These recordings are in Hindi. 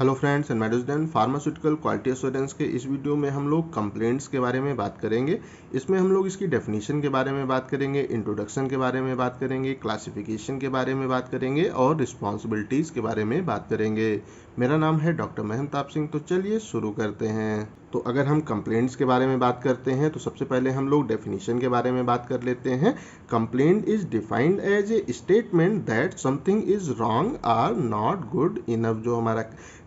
Hello friends and medicine pharmaceutical quality assurance के इस वीडियो में हम लोग कंप्लेंट्स के बारे में बात करेंगे। इसमें हम लोग इसकी डेफिनेशन के बारे में बात करेंगे, इंट्रोडक्शन के बारे में बात करेंगे, क्लासिफिकेशन के बारे में बात करेंगे और रिस्पॉन्सिबिलिटीज़ के बारे में बात करेंगे। मेरा नाम है डॉक्टर महंताब सिंह। तो चलिए शुरू करते हैं। तो अगर हम कंप्लेंट्स के बारे में बात करते हैं तो सबसे पहले हम लोग डेफिनेशन के बारे में बात कर लेते हैं। Complaint is defined as a statement that something is wrong or not good enough. जो हमारा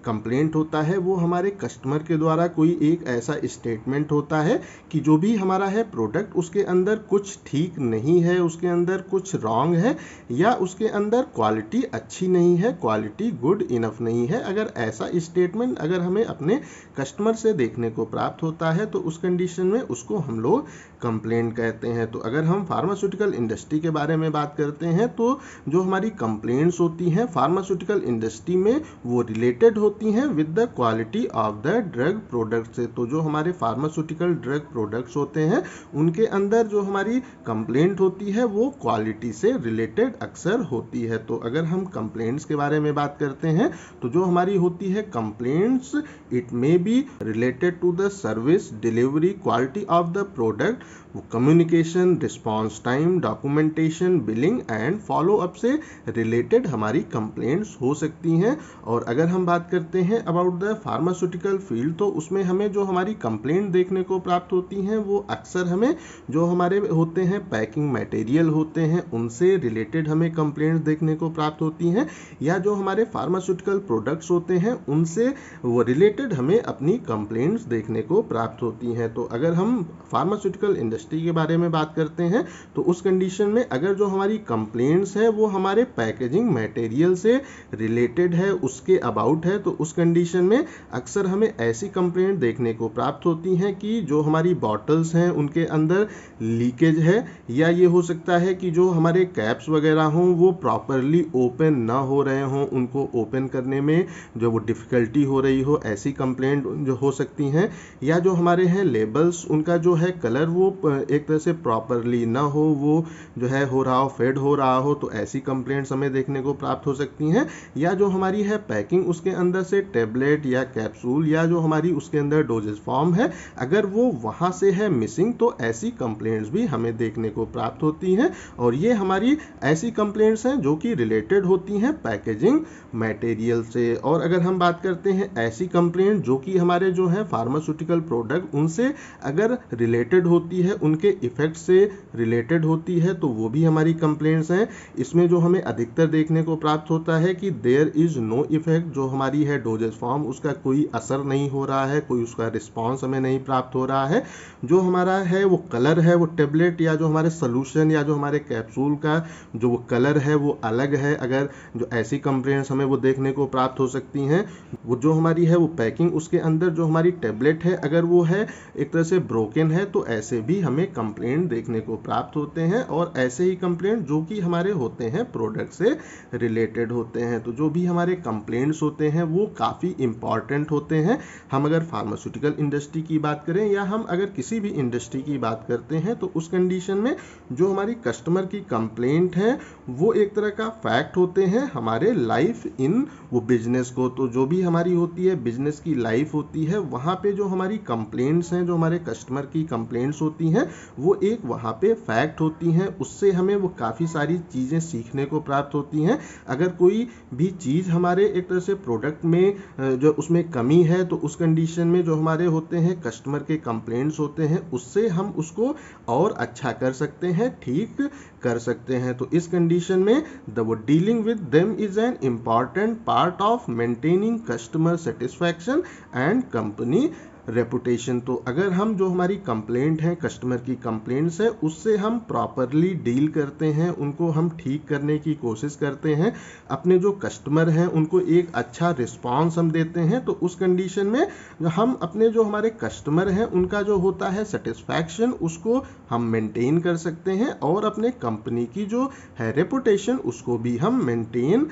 कंप्लेंट होता है वो हमारे कस्टमर के द्वारा कोई एक ऐसा स्टेटमेंट होता है कि जो भी हमारा है प्रोडक्ट उसके अंदर कुछ ठीक नहीं है, उसके अंदर कुछ रॉन्ग है या उसके अंदर क्वालिटी अच्छी नहीं है, क्वालिटी गुड इनफ नहीं है। अगर ऐसा स्टेटमेंट अगर हमें अपने कस्टमर से देखने को प्राप्त होता है तो उस कंडीशन में उसको हम लोग कंप्लेंट कहते हैं। तो अगर हम फार्मास्यूटिकल इंडस्ट्री के बारे में बात करते हैं तो जो हमारी कंप्लेंट्स होती हैं फार्मास्यूटिकल इंडस्ट्री में वो रिलेटेड होती हैं with the quality of the drug product से। तो जो हमारे फार्मास्यूटिकल ड्रग प्रोडक्ट्स होते हैं उनके अंदर जो हमारी कंप्लेंट होती है वो क्वालिटी से रिलेटेड अक्सर होती है। तो अगर हम कंप्लेंट्स के बारे में बात करते हैं तो जो हमारी होती है complaints, it may be related to the service delivery, quality of the product, communication, response time, documentation, billing and follow up से रिलेटेड हमारी कंप्लेंट्स हो सकती हैं। और अगर हम बात करते हैं अबाउट द फार्मास्यूटिकल फील्ड तो उसमें हमें जो हमारी कंप्लेंट देखने को प्राप्त होती हैं वो अक्सर हमें जो हमारे होते हैं पैकिंग मटेरियल होते हैं उनसे रिलेटेड हमें कंप्लेंट्स देखने को प्राप्त होती हैं, या जो हमारे फार्मास्यूटिकल प्रोडक्ट्स होते हैं उनसे वो रिलेटेड हमें अपनी कंप्लेंट्स देखने को प्राप्त होती हैं। तो अगर हम फार्मास्यूटिकल इंडस्ट्री के बारे में बात करते हैं तो उस कंडीशन में अगर जो हमारी कंप्लेंट्स है वो हमारे पैकेजिंग मटेरियल से रिलेटेड है, उसके अबाउट है, तो उस कंडीशन में अक्सर हमें ऐसी कंप्लेंट देखने को प्राप्त होती हैं कि जो हमारी बॉटल्स हैं उनके अंदर लीकेज है, या ये हो सकता है कि जो हमारे कैप्स वगैरह हों वो प्रॉपरली ओपन ना हो रहे हों, उनको ओपन करने में जो वो डिफ़िकल्टी हो रही हो, ऐसी कंप्लेंट जो हो सकती हैं। या जो हमारे हैं लेबल्स उनका जो है कलर वो एक तरह से प्रॉपरली ना हो, वो जो है हो रहा हो, फेड हो रहा हो, तो ऐसी कंप्लेंट्स हमें देखने को प्राप्त हो सकती हैं। या जो हमारी है पैकिंग उसके अंदर से टेबलेट या कैप्सूल या जो हमारी उसके अंदर डोजेस फॉर्म है अगर वो वहाँ से है मिसिंग तो ऐसी कंप्लेंट्स भी हमें देखने को प्राप्त होती हैं। और ये हमारी ऐसी कंप्लेंट्स हैं जो कि रिलेटेड होती हैं पैकेजिंग मटेरियल से। और अगर हम बात करते हैं ऐसी कंप्लेंट जो कि हमारे जो है फार्मास्यूटिकल प्रोडक्ट उनसे अगर रिलेटेड होती है, उनके इफेक्ट से रिलेटेड होती है, तो वो भी हमारी कंप्लेंट्स हैं। इसमें जो हमें अधिकतर देखने को प्राप्त होता है कि देयर इज नो इफेक्ट, जो हमारी है डोजेस फॉर्म उसका कोई असर नहीं हो रहा है, कोई उसका रिस्पांस हमें नहीं प्राप्त हो रहा है। जो हमारा है वो कलर है वो टेबलेट या जो हमारे सोल्यूशन या जो हमारे कैप्सूल का जो वो कलर है वो अलग है, अगर जो ऐसी कंप्लेंट्स हमें वो देखने को प्राप्त हो सकती हैं। वो जो हमारी है वो पैकिंग उसके अंदर जो हमारी टेबलेट है अगर वो है एक तरह से ब्रोकन है तो ऐसे भी हमें कंप्लेंट देखने को प्राप्त होते हैं। और ऐसे ही कंप्लेंट जो कि हमारे होते हैं प्रोडक्ट से रिलेटेड होते हैं। तो जो भी हमारे कंप्लेंट्स होते हैं वो काफ़ी इंपॉर्टेंट होते हैं। हम अगर फार्मास्यूटिकल इंडस्ट्री की बात करें या हम अगर किसी भी इंडस्ट्री की बात करते हैं तो उस कंडीशन में जो हमारी कस्टमर की कंप्लेंट है वो एक तरह का फैक्ट होते हैं हमारे लाइफ इन वो बिजनेस को। तो जो भी हमारी होती है बिजनेस की लाइफ होती है वहाँ पे जो हमारी कंप्लेंट्स हैं, जो हमारे कस्टमर की कंप्लेंट्स होती हैं वो एक वहाँ पे फैक्ट होती हैं, उससे हमें वो काफ़ी सारी चीज़ें सीखने को प्राप्त होती हैं। अगर कोई भी चीज़ हमारे एक तरह से प्रोडक्ट में जो उसमें कमी है तो उस कंडीशन में जो हमारे होते हैं कस्टमर के कंप्लेंट्स होते हैं उससे हम उसको और अच्छा कर सकते हैं, ठीक कर सकते हैं। तो इस कंडीशन में the dealing with them is an important part of maintaining customer satisfaction and company reputation. तो अगर हम जो हमारी कंप्लेंट है कस्टमर की कंप्लेंट्स है उससे हम प्रॉपरली डील करते हैं, उनको हम ठीक करने की कोशिश करते हैं, अपने जो कस्टमर हैं उनको एक अच्छा रिस्पांस हम देते हैं, तो उस कंडीशन में हम अपने जो हमारे कस्टमर हैं उनका जो होता है सेटिस्फैक्शन उसको हम मेंटेन कर सकते हैं और अपने कंपनी की जो है रेपुटेशन उसको भी हम मेंटेन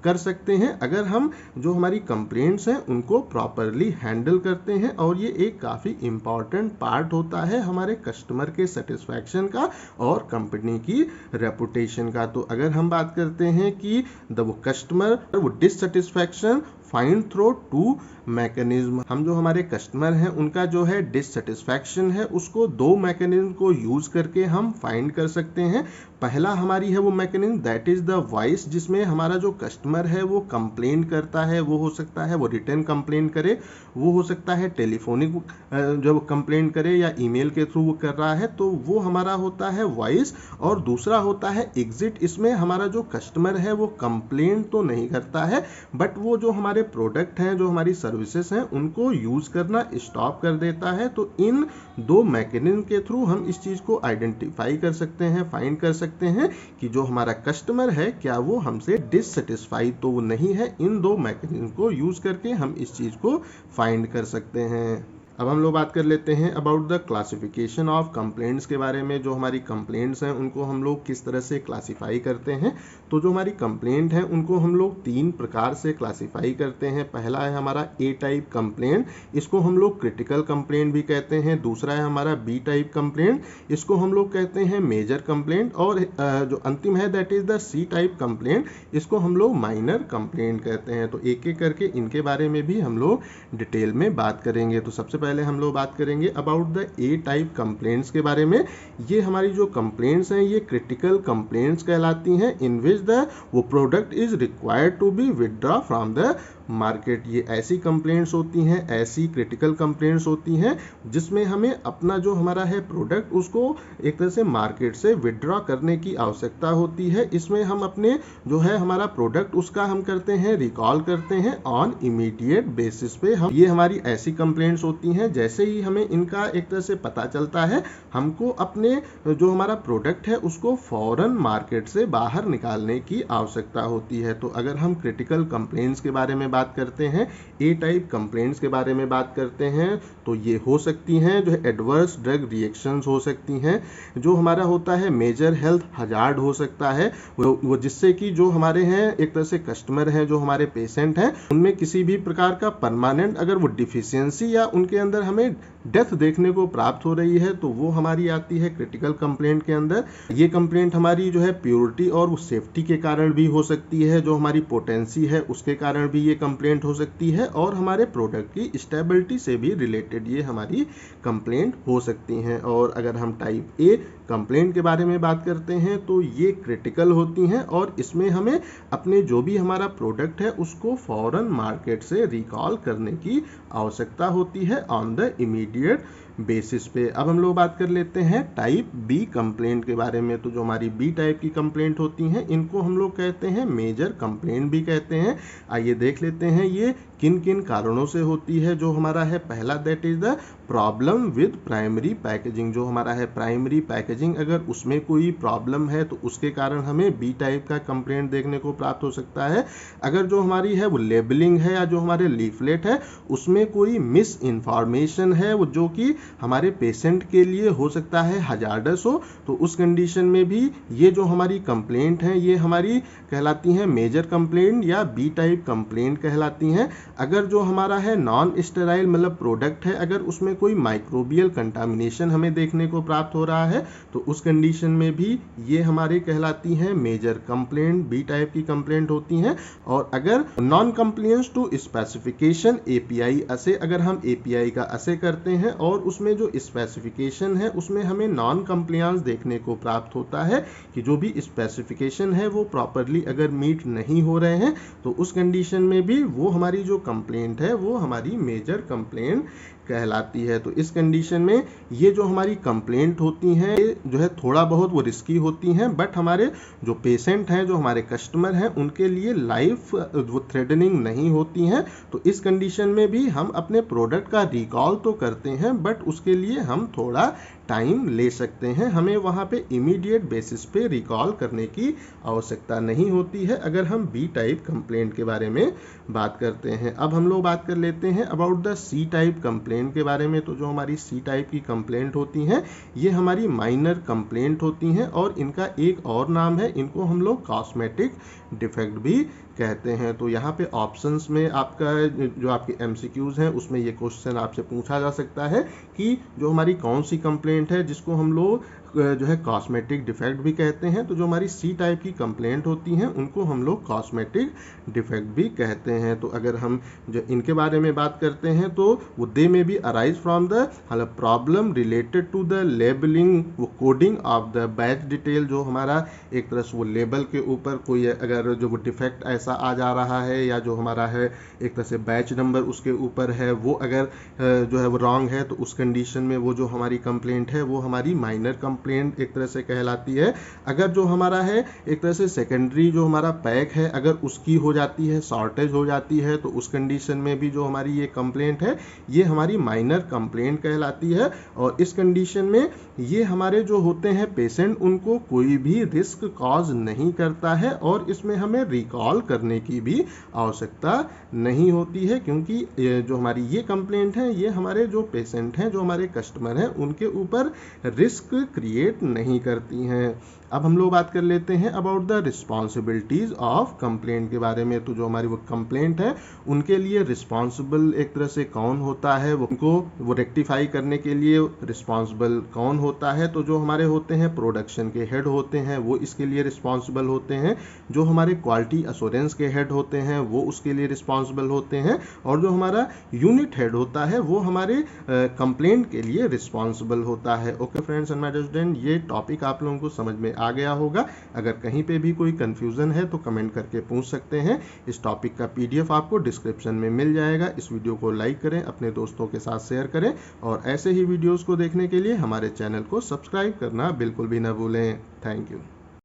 कर सकते हैं अगर हम जो हमारी कंप्लेंट्स हैं उनको प्रॉपरली हैंडल करते हैं। और ये एक काफ़ी इंपॉर्टेंट पार्ट होता है हमारे कस्टमर के सेटिस्फैक्शन का और कंपनी की रेपुटेशन का। तो अगर हम बात करते हैं कि द वो कस्टमर वो डिससेटिस्फैक्शन फाइंड थ्रू 2 मैकेनिज्म। हम जो हमारे कस्टमर हैं उनका जो है डिससेटिस्फैक्शन है उसको 2 मैकेनिज्म को यूज करके हम फाइंड कर सकते हैं। पहला हमारी है वो mechanism that is the voice, जिसमें हमारा जो कस्टमर है वो कंप्लेन करता है, वो हो सकता है वो रिटर्न कंप्लेन करे, वो हो सकता है टेलीफोनिक जब कंप्लेन करे या ईमेल के थ्रू वो कर रहा है, तो वो हमारा होता है वॉइस। और दूसरा होता है एग्जिट, इसमें हमारा जो कस्टमर है वो कंप्लेन तो नहीं करता है बट वो जो हमारे प्रोडक्ट हैं, जो हमारी सर्विसेज हैं, उनको यूज करना स्टॉप कर देता है। तो इन 2 मैकेनिज्म के थ्रू हम इस चीज को आइडेंटिफाई कर सकते हैं, फाइंड कर सकते हैं कि जो हमारा कस्टमर है क्या वो हमसे डिससेटिस्फाई तो वो नहीं है। इन 2 मैकेनिज्म को यूज करके हम इस चीज को फाइंड कर सकते हैं। अब हम लोग बात कर लेते हैं about the classification of complaints के बारे में। जो हमारी कंप्लेंट्स हैं उनको हम लोग किस तरह से क्लासिफाई करते हैं। तो जो हमारी कंप्लेंट है उनको हम लोग 3 प्रकार से क्लासिफाई करते हैं। पहला है हमारा ए टाइप कंप्लेंट, इसको हम लोग क्रिटिकल कंप्लेंट भी कहते हैं। दूसरा है हमारा बी टाइप कंप्लेंट, इसको हम लोग कहते हैं मेजर कंप्लेंट। और जो अंतिम है that is the C type complaint, इसको हम लोग माइनर कंप्लेंट कहते हैं। तो एक एक करके इनके बारे में भी हम लोग डिटेल में बात करेंगे। तो सबसे पहले हम लोग बात करेंगे about the A type complaints के बारे में। ये हमारी जो कंप्लेंट्स हैं ये क्रिटिकल कंप्लेंट्स कहलाती हैं, इन विच द वो product is required to be withdraw from the market. ये ऐसी कंप्लेंट्स होती हैं, ऐसी क्रिटिकल कंप्लेंट्स होती हैं जिसमें हमें अपना जो हमारा है प्रोडक्ट उसको एक तरह से मार्केट से विथड्रॉ करने की आवश्यकता होती है। इसमें हम अपने जो है हमारा प्रोडक्ट उसका हम करते हैं रिकॉल करते हैं ऑन इमीडिएट बेसिस पे। हम ये हमारी ऐसी कंप्लेंट्स होती हैं जैसे ही हमें इनका एक तरह से पता चलता है हमको अपने जो हमारा प्रोडक्ट है उसको फौरन मार्केट से बाहर निकालने की आवश्यकता होती है। तो अगर हम क्रिटिकल कंप्लेंट्स के बारे में बात करते हैं, ए टाइप कंप्लेंट्स के बारे में बात करते हैं, तो ये हो सकती हैं जो है एडवर्स ड्रग रिएक्शंस हो सकती हैं। जो हमारा होता है मेजर हेल्थ हजार्ड हो सकता है, वो जिससे कि जो हमारे हैं एक तरह से कस्टमर हैं, जो हमारे पेशेंट हैं, उनमें किसी भी प्रकार का परमानेंट अगर वो डिफिशियंसी या उनके अंदर हमें डेथ देखने को प्राप्त हो रही है तो वो हमारी आती है क्रिटिकल कंप्लेंट के अंदर। ये कंप्लेंट हमारी जो है प्योरिटी और सेफ्टी के कारण भी हो सकती है, जो हमारी पोटेंसी है उसके कारण भी ये कंप्लेंट हो सकती है, और हमारे प्रोडक्ट की स्टेबिलिटी से भी रिलेटेड ये हमारी कंप्लेंट हो सकती हैं। और अगर हम टाइप ए कंप्लेंट के बारे में बात करते हैं तो ये क्रिटिकल होती हैं और इसमें हमें अपने जो भी हमारा प्रोडक्ट है उसको फौरन मार्केट से रिकॉल करने की आवश्यकता होती है ऑन द इमीडिएट बेसिस पे। अब हम लोग बात कर लेते हैं टाइप बी कंप्लेंट के बारे में। तो जो हमारी बी टाइप की कंप्लेंट होती हैं इनको हम लोग कहते हैं मेजर कंप्लेंट भी कहते हैं। आइए देख लेते हैं ये किन किन कारणों से होती है। जो हमारा है पहला that is the problem with primary packaging. जो हमारा है प्राइमरी पैकेजिंग अगर उसमें कोई प्रॉब्लम है तो उसके कारण हमें बी टाइप का कंप्लेंट देखने को प्राप्त हो सकता है। अगर जो हमारी है वो लेबलिंग है या जो हमारे लीफलेट है उसमें कोई मिस इन्फॉर्मेशन है वो जो कि हमारे पेशेंट के लिए हो सकता है हजार्डस हो, तो उस कंडीशन में भी ये जो हमारी कंप्लेंट है ये हमारी कहलाती हैं मेजर कंप्लेंट या बी टाइप कंप्लेंट कहलाती हैं। अगर जो हमारा है नॉन स्टेराइल मतलब प्रोडक्ट है, अगर उसमें कोई माइक्रोबियल कंटामिनेशन हमें देखने को प्राप्त हो रहा है तो उस कंडीशन में भी ये हमारे कहलाती हैं मेजर कंप्लेंट, बी टाइप की कंप्लेंट होती हैं। और अगर non compliance to specification API assay, अगर हम एपीआई का असे करते हैं और उसमें जो स्पेसिफिकेशन है उसमें हमें नॉन कंप्लायंस देखने को प्राप्त होता है कि जो भी स्पेसिफिकेशन है वो प्रॉपरली अगर मीट नहीं हो रहे हैं तो उस कंडीशन में भी वो हमारी जो कंप्लेंट है वो हमारी मेजर कंप्लेंट कहलाती है। तो इस कंडीशन में ये जो हमारी कंप्लेंट होती हैं जो है थोड़ा बहुत वो रिस्की होती हैं, बट हमारे जो पेशेंट हैं, जो हमारे कस्टमर हैं, उनके लिए लाइफ वो थ्रेटनिंग नहीं होती हैं। तो इस कंडीशन में भी हम अपने प्रोडक्ट का रिकॉल तो करते हैं बट उसके लिए हम थोड़ा टाइम ले सकते हैं। हमें वहाँ पे इमीडिएट बेसिस पे रिकॉल करने की आवश्यकता नहीं होती है अगर हम बी टाइप कंप्लेंट के बारे में बात करते हैं। अब हम लोग बात कर लेते हैं about the C type complaint के बारे में। तो जो हमारी सी टाइप की कंप्लेंट होती हैं ये हमारी माइनर कंप्लेंट होती हैं और इनका एक और नाम है, इनको हम लोग कॉस्मेटिक डिफेक्ट भी कहते हैं। तो यहाँ पे ऑप्शंस में आपका जो आपके एमसीक्यूज हैं उसमें ये क्वेश्चन आपसे पूछा जा सकता है कि जो हमारी कौन सी कंप्लेंट है जिसको हम लोग जो है कॉस्मेटिक डिफेक्ट भी कहते हैं। तो जो हमारी सी टाइप की कंप्लेंट होती हैं उनको हम लोग कॉस्मेटिक डिफेक्ट भी कहते हैं। तो अगर हम जो इनके बारे में बात करते हैं तो वो they may be arise from the problem related to the labelling, वो coding of the batch detail, जो हमारा एक तरह से वो लेबल के ऊपर कोई अगर जो डिफेक्ट ऐसा आ जा रहा है या जो हमारा है एक तरह से बैच नंबर उसके ऊपर है वो अगर जो है वो रॉन्ग है, तो उस कंडीशन में वो जो हमारी कंप्लेंट है वो हमारी माइनर कंप्लेंट एक तरह से कहलाती है। अगर जो हमारा है एक तरह से सेकेंडरी जो हमारा पैक है अगर उसकी हो जाती है, शॉर्टेज हो जाती है, तो उस कंडीशन में भी जो हमारी ये कंप्लेंट है ये हमारी माइनर कंप्लेंट कहलाती है। और इस कंडीशन में ये हमारे जो होते हैं पेशेंट उनको कोई भी रिस्क कॉज नहीं करता है और इसमें हमें रिकॉल करने की भी आवश्यकता नहीं होती है, क्योंकि जो हमारी ये कंप्लेंट है ये हमारे जो पेशेंट हैं, जो हमारे कस्टमर हैं, उनके ऊपर रिस्क क्रिएट नहीं करती हैं। अब हम लोग बात कर लेते हैं about the responsibilities of complaint के बारे में। तो जो हमारी वो कंप्लेंट है उनके लिए रिस्पॉन्सिबल एक तरह से कौन होता है, उनको वो रेक्टिफाई करने के लिए रिस्पॉन्सिबल कौन होता है। तो जो हमारे होते हैं प्रोडक्शन के हेड होते हैं वो इसके लिए रिस्पॉन्सिबल होते हैं, जो हमारे क्वालिटी अश्योरेंस के हेड होते हैं वो उसके लिए रिस्पॉन्सिबल होते हैं, और जो हमारा यूनिट हेड होता है वो हमारे कंप्लेंट के लिए रिस्पॉन्सिबल होता है। Okay friends and my student, ये टॉपिक आप लोगों को समझ में आ गया होगा। अगर कहीं पे भी कोई कंफ्यूजन है तो कमेंट करके पूछ सकते हैं। इस टॉपिक का पीडीएफ आपको डिस्क्रिप्शन में मिल जाएगा। इस वीडियो को लाइक करें, अपने दोस्तों के साथ शेयर करें, और ऐसे ही वीडियोस को देखने के लिए हमारे चैनल को सब्सक्राइब करना बिल्कुल भी ना भूलें। Thank you.